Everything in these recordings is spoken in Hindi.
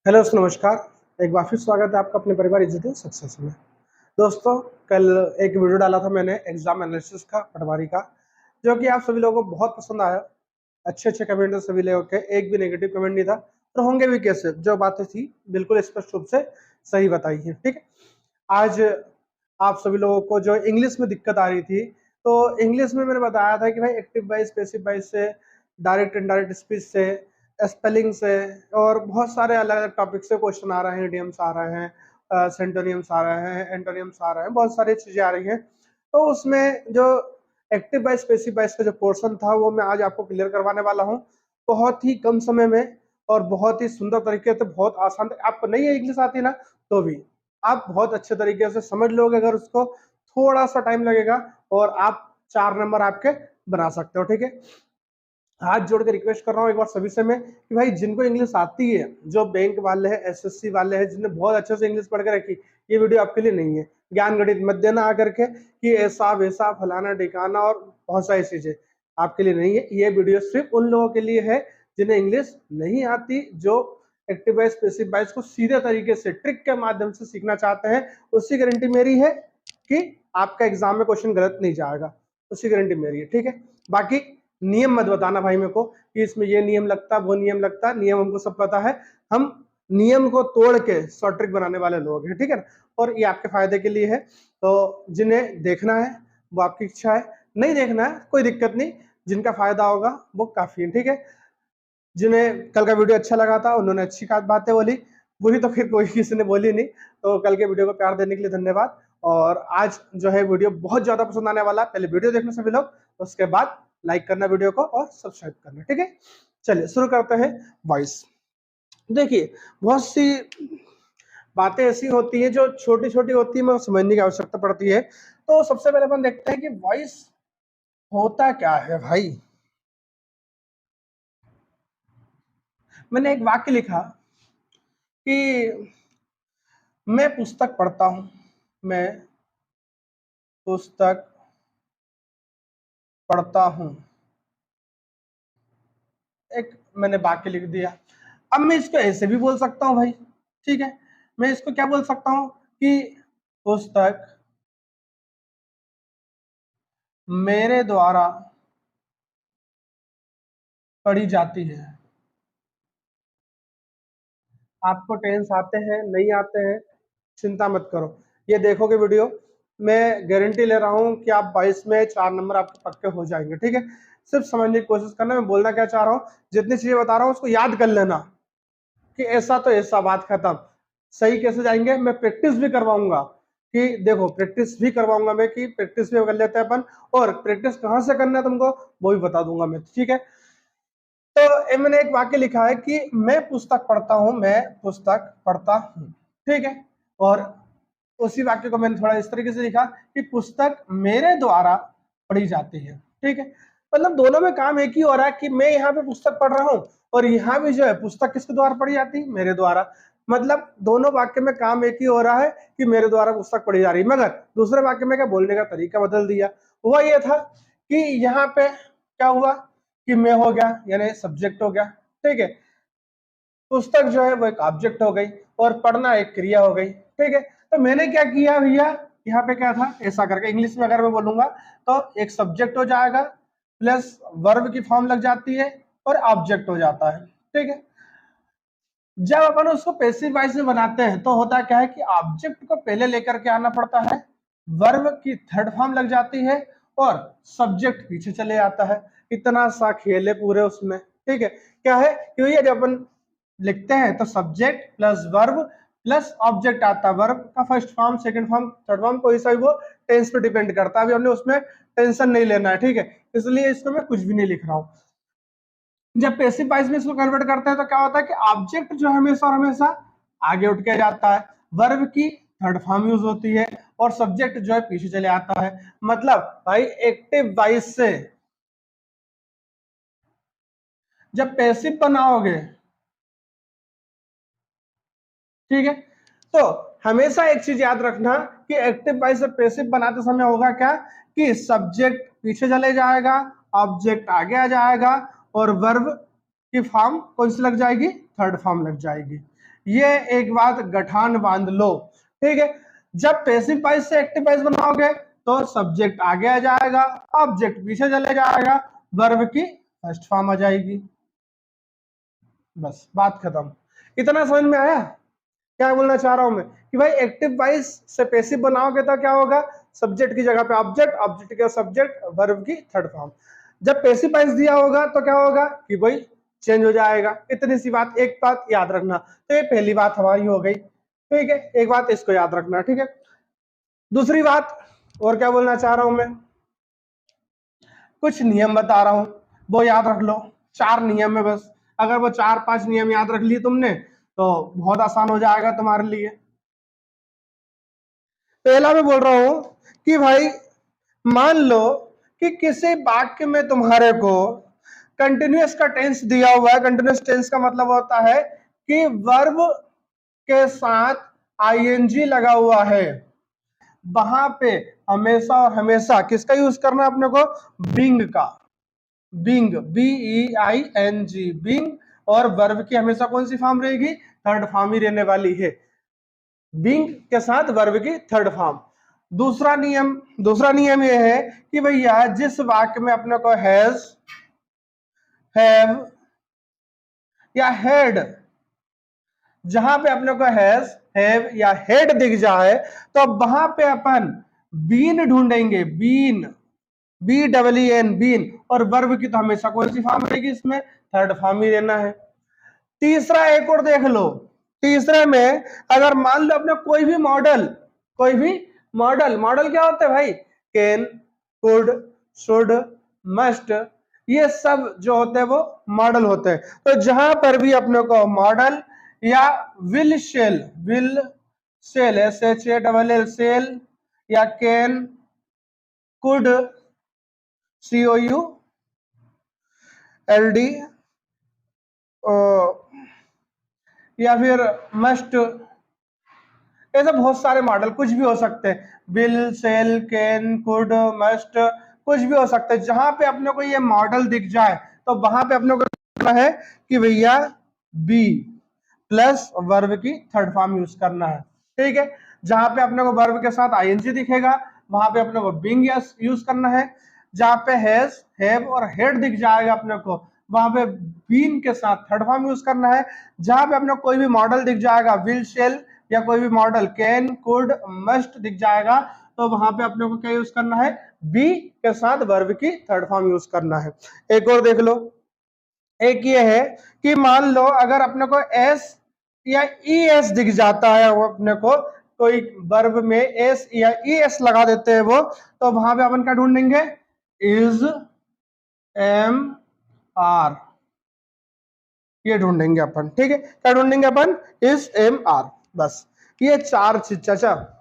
हेलो नमस्कार। एक बार फिर स्वागत है आपका अपने परिवार इज्जत सक्सेस में। दोस्तों, कल एक वीडियो डाला था मैंने एग्जाम एनालिसिस का, पटवारी का, जो कि आप सभी लोगों को बहुत पसंद आया। अच्छे अच्छे कमेंट थे सभी लोगों के, एक भी नेगेटिव कमेंट नहीं था और होंगे भी कैसे। जो बातें थी बिल्कुल स्पष्ट रूप से सही बताई है। ठीक है, आज आप सभी लोगों को जो इंग्लिश में दिक्कत आ रही थी, तो इंग्लिश में मैंने बताया था कि भाई एक्टिव वाइज, पैसिव वाइज से, डायरेक्ट इनडायरेक्ट स्पीच से, स्पेलिंग से और बहुत सारे अलग अलग टॉपिक से क्वेश्चन आ रहे हैं, इडियम्स आ रहे हैं, सेंटोनियम्स आ रहे हैं, एंटोनियम्स आ रहे हैं, बहुत सारी चीजें आ रही हैं। तो उसमें जो एक्टिव वाइज, पैसिव वाइज का जो पोर्शन था वो मैं आज आपको क्लियर करवाने वाला हूँ, बहुत ही कम समय में और बहुत ही सुंदर तरीके से, बहुत आसान। आपको नहीं है इंग्लिश आती ना, तो भी आप बहुत अच्छे तरीके से समझ लोगे। अगर उसको थोड़ा सा टाइम लगेगा और आप 4 नंबर आपके बना सकते हो। ठीक है, हाथ जोड़ के रिक्वेस्ट कर रहा हूँ एक बार सभी से मैं कि भाई जिनको इंग्लिश आती है, जो बैंक वाले हैं, एसएससी वाले हैं, जिन्हें बहुत अच्छे से इंग्लिश पढ़ के रखी, ये वीडियो आपके लिए नहीं है। ज्ञान गणित मत देना आकर के कि ऐसा वैसा फलाना ठिकाना और बहुत सारी चीजें आपके लिए नहीं है। ये वीडियो सिर्फ उन लोगों के लिए है जिन्हें इंग्लिश नहीं आती, जो एक्टिव वाइज, पैसिव वाइज को सीधे तरीके से ट्रिक के माध्यम से सीखना चाहते हैं। उसकी गारंटी मेरी है कि आपका एग्जाम में क्वेश्चन गलत नहीं जाएगा, उसकी गारंटी मेरी है। ठीक है, बाकी नियम मत बताना भाई मेरे को कि इसमें ये नियम लगता, वो नियम लगता। नियम हमको सब पता है, हम नियम को तोड़ के शॉर्ट ट्रिक बनाने वाले लोग हैं। ठीक है ना, और ये आपके फायदे के लिए है। तो जिन्हें देखना है वो आपकी इच्छा है, नहीं देखना है कोई दिक्कत नहीं, जिनका फायदा होगा वो काफी है। ठीक है, जिन्हें कल का वीडियो अच्छा लगा था उन्होंने अच्छी बातें बोली, बुरी तो फिर कोई किसी ने बोली नहीं। तो कल के वीडियो को प्यार देने के लिए धन्यवाद। और आज जो है वीडियो बहुत ज्यादा पसंद आने वाला है। पहले वीडियो देखना सभी लोग, उसके बाद लाइक करना वीडियो को और सब्सक्राइब करना। ठीक है, चलिए शुरू करते हैं। वॉइस, देखिए बहुत सी बातें ऐसी होती है जो छोटी छोटी होती है, मगर समझने की आवश्यकता पड़ती है। तो सबसे पहले अपन देखते हैं कि वॉइस होता क्या है। भाई मैंने एक वाक्य लिखा कि मैं पुस्तक पढ़ता हूं, मैं पुस्तक पढ़ता हूं, एक मैंने वाक्य लिख दिया। अब मैं इसको ऐसे भी बोल सकता हूं भाई। ठीक है, मैं इसको क्या बोल सकता हूं कि पुस्तक मेरे द्वारा पढ़ी जाती है। आपको टेंस आते हैं नहीं आते हैं, चिंता मत करो, ये देखोगे वीडियो, मैं गारंटी ले रहा हूं कि आप 22 में 4 नंबर आपके पक्के हो जाएंगे। ठीक है, सिर्फ समझने की कोशिश करना। मैं बोलना क्या चाह रहा हूं, जितनी चीजें बता रहा हूं उसको याद कर लेना कि ऐसा तो ऐसा, बात खत्म। सही कैसे जाएंगे, मैं प्रैक्टिस भी करवाऊंगा कि देखो, प्रैक्टिस भी करवाऊंगा मैं कि प्रैक्टिस भी कर लेते हैं अपन, और प्रैक्टिस कहां से करना है तुमको वो भी बता दूंगा मैं। ठीक है, तो मैंने एक वाक्य लिखा है कि मैं पुस्तक पढ़ता हूं, मैं पुस्तक पढ़ता हूं। ठीक है, और उसी वाक्य को मैंने थोड़ा इस तरीके से लिखा कि पुस्तक मेरे द्वारा पढ़ी जाती है। ठीक है, मतलब दोनों में काम एक ही हो रहा है कि मैं यहाँ पे पुस्तक पढ़ रहा हूँ और यहाँ भी जो है पुस्तक किसके द्वारा पढ़ी जाती है, मेरे द्वारा। मतलब दोनों वाक्य में काम एक ही हो रहा है कि मेरे द्वारा पुस्तक पढ़ी जा रही है, मगर दूसरे वाक्य में क्या बोलने का तरीका बदल दिया। हुआ ये था कि यहाँ पे क्या हुआ कि मैं हो गया यानी सब्जेक्ट हो गया। ठीक है, पुस्तक जो है वो एक ऑब्जेक्ट हो गई और पढ़ना एक क्रिया हो गई। ठीक है, तो मैंने क्या किया भैया, यहाँ पे क्या था, ऐसा करके इंग्लिश में अगर मैं बोलूंगा तो एक सब्जेक्ट हो जाएगा प्लस वर्ब की फॉर्म लग जाती है और ऑब्जेक्ट हो जाता है। ठीक है, जब अपन उसको पैसिव वॉइस में बनाते हैं तो होता क्या है कि ऑब्जेक्ट को पहले लेकर के आना पड़ता है, वर्ब की थर्ड फॉर्म लग जाती है और सब्जेक्ट पीछे चले आता है। इतना सा खेल है पूरे उसमें। ठीक है, क्या है कि भैया जब अपन लिखते हैं तो subject plus verb plus object आता है। वर्ब का first form, second form, third form, कोई सा भी वो टेंस पे डिपेंड करता है। अभी हमने उसमें टेंशन नहीं लेना है। ठीक है, इसलिए इसमें मैं कुछ भी नहीं लिख रहा हूं। जब पैसिव वॉइस में इसको कन्वर्ट करते हैं तो क्या होता है कि ऑब्जेक्ट जो हमेशा और हमेशा आगे उठ के जाता है, वर्ब की थर्ड फॉर्म यूज होती है और सब्जेक्ट जो है पीछे चले आता है। मतलब भाई एक्टिव वॉइस से जब पैसिव बनाओगे, ठीक है, तो हमेशा एक चीज याद रखना कि एक्टिव वॉइस से पैसिव बनाते समय होगा क्या कि सब्जेक्ट पीछे चले जाएगा, ऑब्जेक्ट आगे आ जाएगा और वर्ब की फॉर्म कौन सी लग जाएगी, थर्ड फॉर्म लग जाएगी। ये एक बात गठान बांध लो, ठीक है। जब पैसिव वॉइस से एक्टिव वॉइस बनाओगे तो सब्जेक्ट आगे आ जाएगा, ऑब्जेक्ट पीछे चले जाएगा, वर्ब की फर्स्ट फॉर्म आ जाएगी, बस बात खत्म। इतना समझ में आया क्या बोलना चाह रहा हूं मैं, कि भाई एक्टिव वॉइस से पैसिव बनाओगे तो क्या होगा, सब्जेक्ट की जगह पे ऑब्जेक्ट, ऑब्जेक्ट के सब्जेक्ट, वर्ब की थर्ड फॉर्म। जब पैसिव वॉइस दिया होगा तो क्या होगा कि भाई चेंज हो जाएगा। इतनी सी बात, एक बात याद रखना। तो ये पहली बात हमारी हो गई, ठीक है, एक बात इसको याद रखना, ठीक है। दूसरी बात और क्या बोलना चाह रहा हूं मैं, कुछ नियम बता रहा हूं, वो याद रख लो। 4 नियम है बस, अगर वो 4-5 नियम याद रख लिए तुमने तो बहुत आसान हो जाएगा तुम्हारे लिए। पहला मैं बोल रहा हूं कि भाई मान लो कि किसी वाक्य में तुम्हारे को कंटिन्यूअस का टेंस दिया हुआ है। कंटिन्यूअस टेंस का मतलब होता है कि वर्ब के साथ आईएनजी लगा हुआ है, वहां पे हमेशा और हमेशा किसका यूज करना है अपने को, बीइंग का, बीइंग, BEING, बीइंग। और वर्ब की हमेशा कौन सी फॉर्म रहेगी, थर्ड फॉर्म ही रहने वाली है, बीइंग के साथ वर्ब की थर्ड फॉर्म। दूसरा नियम यह है कि भैया जिस वाक्य में अपने को हैज, हैव या हेड, जहां पे अपने को हैज, हैव या हेड दिख जाए तो वहां पे अपन बीन ढूंढेंगे, बीन, BEEN, बीन। और वर्ब की तो हमेशा कौन सी फॉर्म रहेगी, इसमें थर्ड फॉर्म ही रहना है। तीसरा एक और देख लो, तीसरे में अगर मान लो अपने कोई भी मॉडल क्या होता है भाई, कैन, कुड, शुड, मस्ट, ये सब जो होते हैं वो मॉडल होते हैं। तो जहां पर भी अपने को मॉडल या विल शेल, SHALL सेल, या कैन, कुड, COULD, या फिर मस्ट, ऐसे बहुत सारे मॉडल कुछ भी हो सकते हैं, will, shall, can, could, must, कुछ भी हो सकता है। जहां पे अपने को ये मॉडल दिख जाए तो वहां पे अपने को करना है कि भैया बी प्लस वर्ब की थर्ड फॉर्म यूज करना है, ठीक है। जहां पे अपने को वर्ब के साथ आईएनजी दिखेगा वहां पे अपने को बीइंग यूज करना है। जहां पे हैज, हैव और हेड दिख जाएगा अपने को वहां पे बीन के साथ थर्ड फॉर्म यूज करना है। जहां पे अपने को कोई भी मॉडल दिख जाएगा, विल, शेल या कोई भी मॉडल, कैन, कुड, मस्ट दिख जाएगा तो वहां पे अपने को क्या यूज करना है, बी के साथ वर्ब की थर्ड फॉर्म यूज करना है। एक और देख लो, एक ये है कि मान लो अगर अपने को एस या ES दिख जाता है, वो अपने को कोई वर्ब में एस या ES लगा देते हैं वो, तो वहां पे अपन क्या ढूंढेंगे, इज, एम, आर, ये ढूंढेंगे अपन, ठीक है। क्या ढूंढेंगे अपन, इज, एम, आर, बस ये 4 चीज। चाचा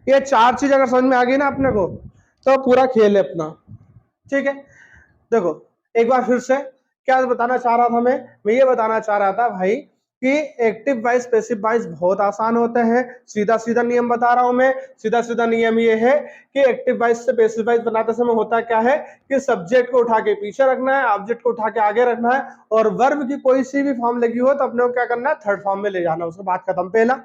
ये 4 चीज अगर समझ में आ गई ना अपने को तो पूरा खेल है अपना, ठीक है। देखो एक बार फिर से क्या बताना चाह रहा था मैं ये बताना चाह रहा था भाई कि एक्टिव वॉइस पैसिव वॉइस बहुत आसान होते हैं। सीधा सीधा नियम बता रहा हूं मैं। सीधा सीधा नियम ये है कि एक्टिव वॉइस से पैसिव वॉइस बनाते समय होता क्या है कि सब्जेक्ट को उठा के पीछे रखना है, ऑब्जेक्ट को उठा के आगे रखना है, और वर्ब की कोई सी भी फॉर्म लगी हो तो अपने को क्या करना है, थर्ड फॉर्म में ले जाना, उसके बात खत्म। पहला।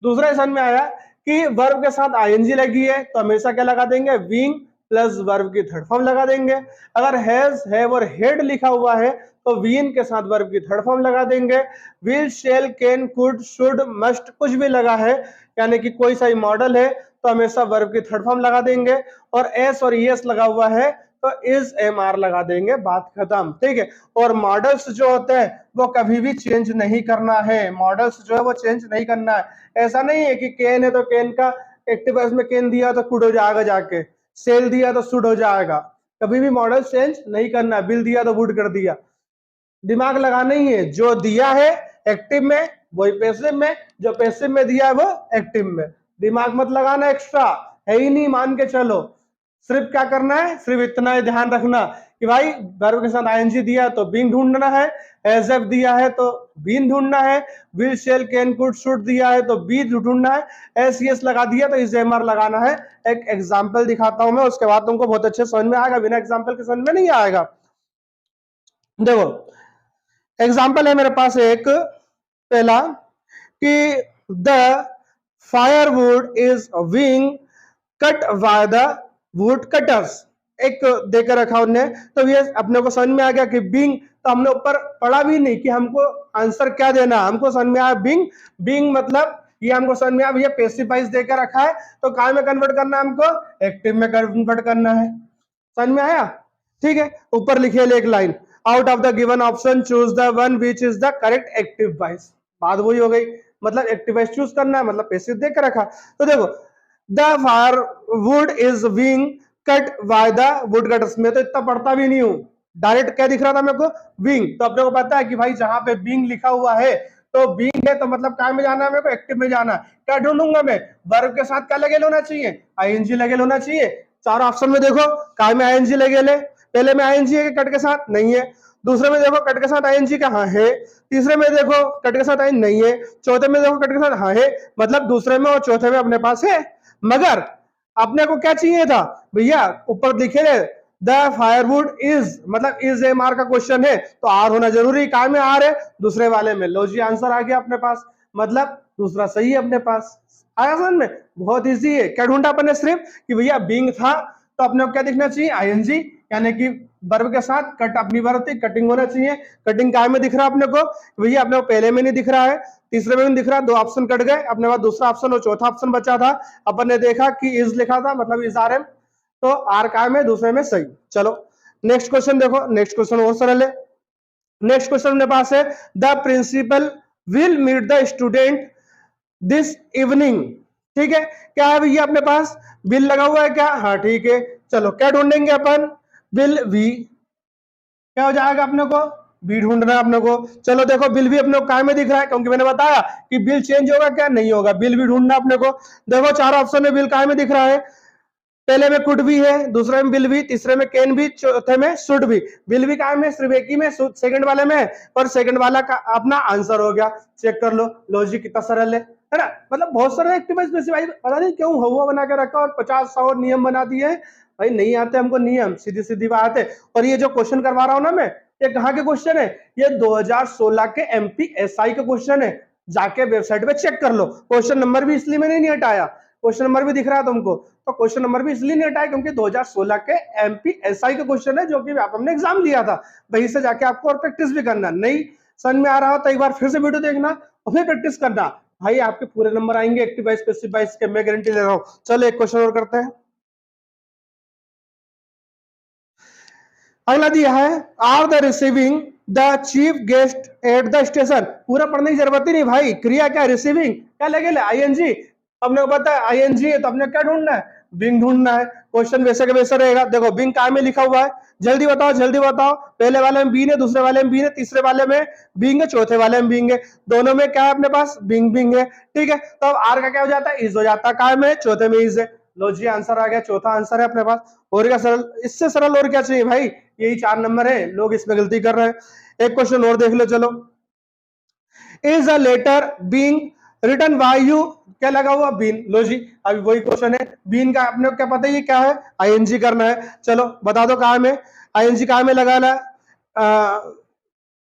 दूसरा समझ में आया कि वर्ब के साथ आईएनजी लगी है तो हमेशा क्या लगा देंगे, बीइंग प्लस वर्ब की थर्ड फॉर्म लगा देंगे। अगर हैज, हैव और हेड लिखा हुआ है तो बीइंग के साथ वर्ब की थर्ड फॉर्म लगा देंगे। Will, shall, can, could, should, must कुछ भी लगा है यानी कि कोई सा मॉडल है तो हमेशा वर्ब की थर्ड फॉर्म लगा देंगे। और एस और ईएस लगा हुआ है तो इज, एम, आर लगा देंगे, बात खत्म, ठीक है। और मॉडल्स जो होते हैं वो कभी भी चेंज नहीं करना है, मॉडल्स जो है वो चेंज नहीं करना है। ऐसा नहीं है कि कैन है तो कैन का एक्टिव वॉइस में कैन दिया तो कुड हो जाएगा, जाके सेल दिया तो शुड हो जाएगा, कभी भी मॉडल चेंज नहीं करना। बिल दिया तो वुड कर दिया, दिमाग लगाना ही है। जो दिया है एक्टिव में वही पैसिव में, जो पैसिव में दिया है वो एक्टिव में। दिमाग मत लगाना, एक्स्ट्रा है ही नहीं, मान के चलो। सिर्फ क्या करना है, सिर्फ इतना ही ध्यान रखना कि भाई वर्ब के साथ आईएनजी दिया है तो बीइंग ढूंढना है, एज एफ दिया है तो बीन ढूंढना है, will, shall, can, could, should दिया है तो बी ढूंढना है, एस, एस लगा दिया तो इज, एम, आर लगाना है। एक एग्जांपल दिखाता हूं मैं, उसके बाद तुमको बहुत अच्छे समझ में आएगा, बिना एग्जांपल के समझ में नहीं आएगा। देखो एग्जाम्पल है मेरे पास एक, पहला कि the firewood is being cut by the wood cutters, एक देकर रखा उनने, तो ये अपने को समझ में आ गया कि बीइंग, तो हमने ऊपर पढ़ा भी नहीं कि हमको आंसर क्या देना, हमको समझ में आया बीइंग। बीइंग मतलब ये हमको समझ में आया भैया पैसिव वॉइस देकर रखा है, तो काय में कन्वर्ट करना है, हमको एक्टिव में कन्वर्ट करना है। समझ में आया? ठीक है, ऊपर लिखिए एक line, out of the given option choose the one which is the correct active voice. बात वही हो गई, मतलब एक्टिव वॉइस चूज करना है, मतलब पैसिव देकर रखा। तो देखो the firewood is being cut by the wood cutters, में तो इतना पढ़ता भी नहीं हूं, डायरेक्ट क्या दिख रहा था मेरे को, बीइंग। तो अपने को पता है कि भाई जहां पे बीइंग लिखा हुआ है तो बीइंग है, तो मतलब काय में जाना है मेरे को, एक्टिव में जाना है। क्या ढूंढूंगा मैं, वर्ब के साथ क्या लगे होना चाहिए, आईएनजी लगे होना चाहिए। चार ऑप्शन में देखो काय में आईएनजी लगे ले, पहले में आईएनजी है कट के साथ, नहीं है। दूसरे में देखो कट के साथ आईएनजी का हाँ है, तीसरे में देखो कट के साथ आईएनजी नहीं है, चौथे में देखो कट के साथ हाँ है, मतलब दूसरे में और चौथे में अपने पास है। मगर अपने को क्या चाहिए था भैया, ऊपर लिखे रहे द फायरवुड इज, मतलब इज एम आर का क्वेश्चन है तो आर होना जरूरी, काय में आर है, दूसरे वाले में। लो जी आंसर आ गया अपने पास, मतलब दूसरा सही है अपने पास। आया समझ में? बहुत इजी है। क्या ढूंढा अपने सिर्फ कि भैया बीइंग था तो अपने को क्या दिखना चाहिए, आईएनजी, यानी कि वर्ब के साथ कट अपनी वर्ब थी, कटिंग होना चाहिए। कटिंग काय में दिख रहा है अपने को, भैया अपने को पहले में नहीं दिख रहा है, तीसरे में नहीं दिख रहा, दो ऑप्शन कट गए, अपने पास दूसरा ऑप्शन और चौथा ऑप्शन बचा था। अपन ने देखा कि इज लिखा था, मतलब इज आर एम, तो आर काय में, दूसरे में सही। चलो नेक्स्ट क्वेश्चन देखो, नेक्स्ट क्वेश्चन और सरल है। नेक्स्ट क्वेश्चन मेरे पास है, the principal will meet the student this evening. ठीक है, क्या है भैया अपने पास, बिल लगा हुआ है क्या, हाँ ठीक है। चलो क्या ढूंढेंगे अपन, बिल वी, क्या हो जाएगा अपने को, बी ढूंढना है अपने को। चलो देखो बिल भी अपने को काय में दिख रहा है, क्योंकि मैंने बताया कि बिल चेंज होगा क्या, नहीं होगा, बिल भी ढूंढना अपने को। देखो चार ऑप्शन में बिल काय में दिख रहा है, पहले में कुड भी है, दूसरे में बिल भी, तीसरे में कैन भी, चौथे में शुड भी। बिल भी काय में, सिर्फ एक ही में, सेकंड वाले में, पर सेकंड वाला का अपना आंसर हो गया। चेक कर लो, लॉजिक कितना सरल है ना, मतलब बहुत सारे एक्टिव स्पेसिफाई, पता नहीं क्यों हुआ बना के रखा और 50-100 नियम बना दिए हैं। भाई नहीं आते हमको नियम, सीधी सीधी बात है। और ये जो क्वेश्चन करवा रहा हूं ना मैं, ये कहाँ के क्वेश्चन है, ये 2016 के एमपीएसआई के क्वेश्चन है, जाके वेबसाइट पे चेक कर लो। क्वेश्चन नंबर भी इसलिए मैंने नहीं हटाया, क्वेश्चन नंबर भी दिख रहा है तुमको, तो क्वेश्चन नंबर भी इसलिए नहीं हटाया क्योंकि 2016 के एमपीएसआई का क्वेश्चन है, जो कि हमने एग्जाम दिया था। वहीं से जाके आपको और प्रैक्टिस भी करना, नहीं समझ में आ रहा हो तो एक बार फिर से वीडियो देखना और फिर प्रैक्टिस करना, भाई आपके पूरे नंबर आएंगे एक्टिव वाइज पैसिव वाइज के, मैं गारंटी ले रहा हूं। चलो एक क्वेश्चन और करते हैं। अगला दिया है, are the receiving the chief guest at the station. पूरा पढ़ने की जरूरत ही नहीं भाई, क्रिया क्या, रिसीविंग, क्या लगे आईएनजी, हमने को पता है आईएनजी है, तो हमने क्या ढूंढना है, बिंग ढूंढना है। क्वेश्चन वैसे का वैसा रहेगा। देखो बिंग काय में लिखा हुआ है, जल्दी बताओ जल्दी बताओ, पहले वाले में बीन है, दूसरे वाले में बीन है, तीसरे वाले में बिंग है, चौथे वाले में बिंग है, दोनों में क्या है अपने पास, बिंग बिंग है। ठीक है, तो अब आर का क्या हो जाता है, इज हो जाता है, काय में, चौथे में इज है। लो जी आंसर आ गया, चौथा आंसर है अपने पास। और क्या सरल, इससे सरल और क्या चाहिए भाई, यही 4 नंबर है, लोग इसमें गलती कर रहे हैं। एक क्वेश्चन और देख लो चलो, is a letter being written by you, क्या लगा हुआ, बीन। लो जी अभी वही क्वेश्चन है, बीन का अपने को क्या पता है ये क्या है, आईएनजी करना है। चलो बता दो कहां में आईएनजी, कहां में लगाना है,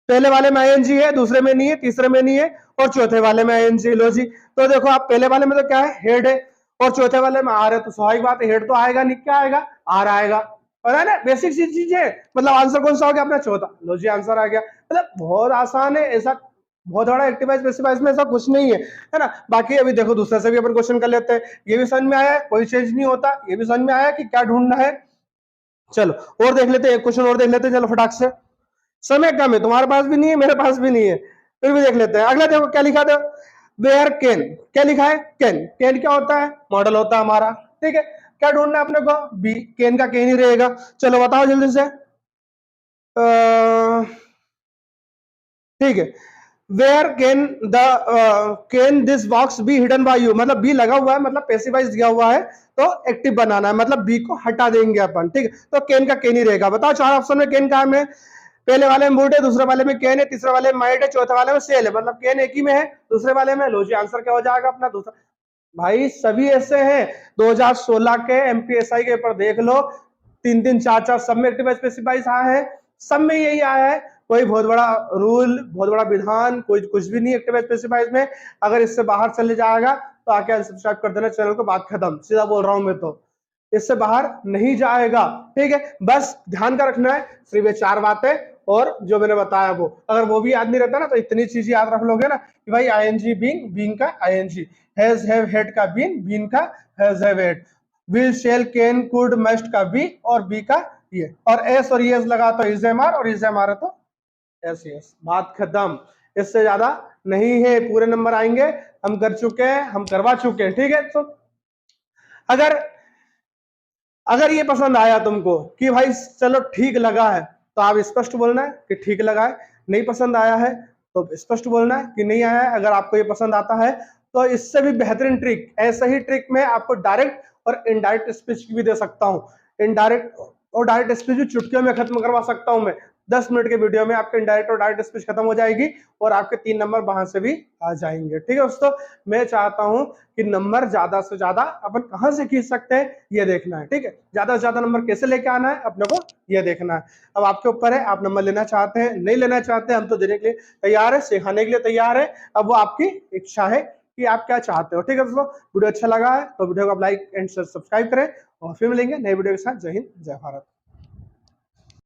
पहले वाले में आईएनजी है, दूसरे में नहीं है, तीसरे में नहीं है, और चौथे वाले में आईएनजी। लो जी, तो देखो आप पहले वाले में तो क्या है, हेड है, और चौथे वाले में आर है, तो स्वाभाविक बात है हेड तो आएगा नहीं, क्या आएगा, आर आएगा। पता है ना, बेसिक चीज है, मतलब आंसर कौन सा हो गया अपना, चौथा। लो जी आंसर आ गया, मतलब बहुत आसान है, ऐसा बहुत बड़ा एक्टिवाइज स्पेसिफाइज में ऐसा कुछ नहीं है ना। बाकी अभी देखो दूसरे से भी अपन क्वेश्चन कर लेते हैं, ये भी समझ में आया, कोई चेंज नहीं होता, ये भी समझ में आया कि क्या ढूंढना है। चलो और देख लेते हैं, एक क्वेश्चन और देख लेते हैं, चलो फटाक से, समय कम है, तुम्हारे पास भी नहीं है, मेरे पास भी नहीं है, फिर भी देख लेते हैं। अगला देखो क्या लिखा था, वेयर कैन, क्या लिखा है, कैन। कैन क्या होता है, मॉडल होता है हमारा। ठीक है, क्या ढूंढना है अपने को, बी, कैन का कैन ही रहेगा। चलो बताओ जल्दी से, ठीक है, where can the can this box be hidden by you, मतलब बी लगा हुआ है, मतलब पैसिवाइज दिया हुआ है, तो एक्टिव बनाना है, मतलब बी को हटा देंगे अपन। ठीक है, तो कैन का कैन ही रहेगा। बताओ चार ऑप्शन में कैन कहां में, पहले वाले में वुड है, दूसरे वाले में कैन है, तीसरे वाले में माइट है, चौथे वाले में सेल है, मतलब कैन एक ही में है, दूसरे वाले में। लो जी आंसर क्या हो जाएगा अपना दूसरा। भाई सभी ऐसे हैं, 2016 के एमपीएसआई के पेपर देख लो, 3-3 4-4 सब में एक्टिव स्पेसिफाइज आया है, सब में यही आया है। कोई बहुत बड़ा रूल, बहुत बड़ा विधान, कोई कुछ भी नहीं एक्टिव स्पेसिफाई में। अगर इससे बाहर चले जाएगा तो आके अनसब्सक्राइब कर देना चैनल को, बात खत्म, सीधा बोल रहा हूं मैं, तो इससे बाहर नहीं जाएगा। ठीक है, बस ध्यान का रखना है सिर्फ ये 4 बातें, और जो मैंने बताया वो, अगर वो भी याद नहीं रहता ना तो इतनी चीज याद रख लोगे ना कि भाई आईएनजी बीइंग, बीइंग का आईएनजी, हैज हैव हैड का बीन, बीन का has have had, will shall can could must का बी, और बी का ये, और एस और एस लगा तो इज एम आर, और इज एम आर है तो एस एस, बात खत्म। इससे ज्यादा नहीं है, पूरे नंबर आएंगे, हम कर चुके हैं, हम करवा चुके हैं। ठीक है, तो अगर अगर ये पसंद आया तुमको कि भाई चलो ठीक लगा है, तो आप स्पष्ट बोलना है कि ठीक लगा है। नहीं पसंद आया है तो स्पष्ट बोलना है कि नहीं आया है। अगर आपको ये पसंद आता है तो इससे भी बेहतरीन ट्रिक, ऐसा ही ट्रिक मैं आपको डायरेक्ट और इनडायरेक्ट स्पीच की भी दे सकता हूँ। इनडायरेक्ट और डायरेक्ट स्पीच भी चुटकियों में खत्म करवा सकता हूं मैं। 10 मिनट के वीडियो में आपके इनडायरेक्ट और डायरेक्ट स्पीच खत्म हो जाएगी, और आपके 3 नंबर वहां से भी आ जाएंगे। ठीक है दोस्तों, मैं चाहता हूं कि नंबर ज्यादा से ज्यादा अपन कहां से खींच सकते हैं ये देखना है। ठीक है, ज्यादा से ज्यादा नंबर कैसे लेके आना है अपने को ये देखना है। अब आपके ऊपर है, आप नंबर लेना चाहते हैं, नहीं लेना चाहते हैं, हम तो देने के लिए तैयार है, सिखाने के लिए तैयार है। अब वो आपकी इच्छा है कि आप क्या चाहते हो। ठीक है दोस्तों, वीडियो अच्छा लगा है तो वीडियो को आप लाइक एंड सब्सक्राइब करें, और फिर मिलेंगे नए वीडियो के साथ। जय हिंद, जय भारत।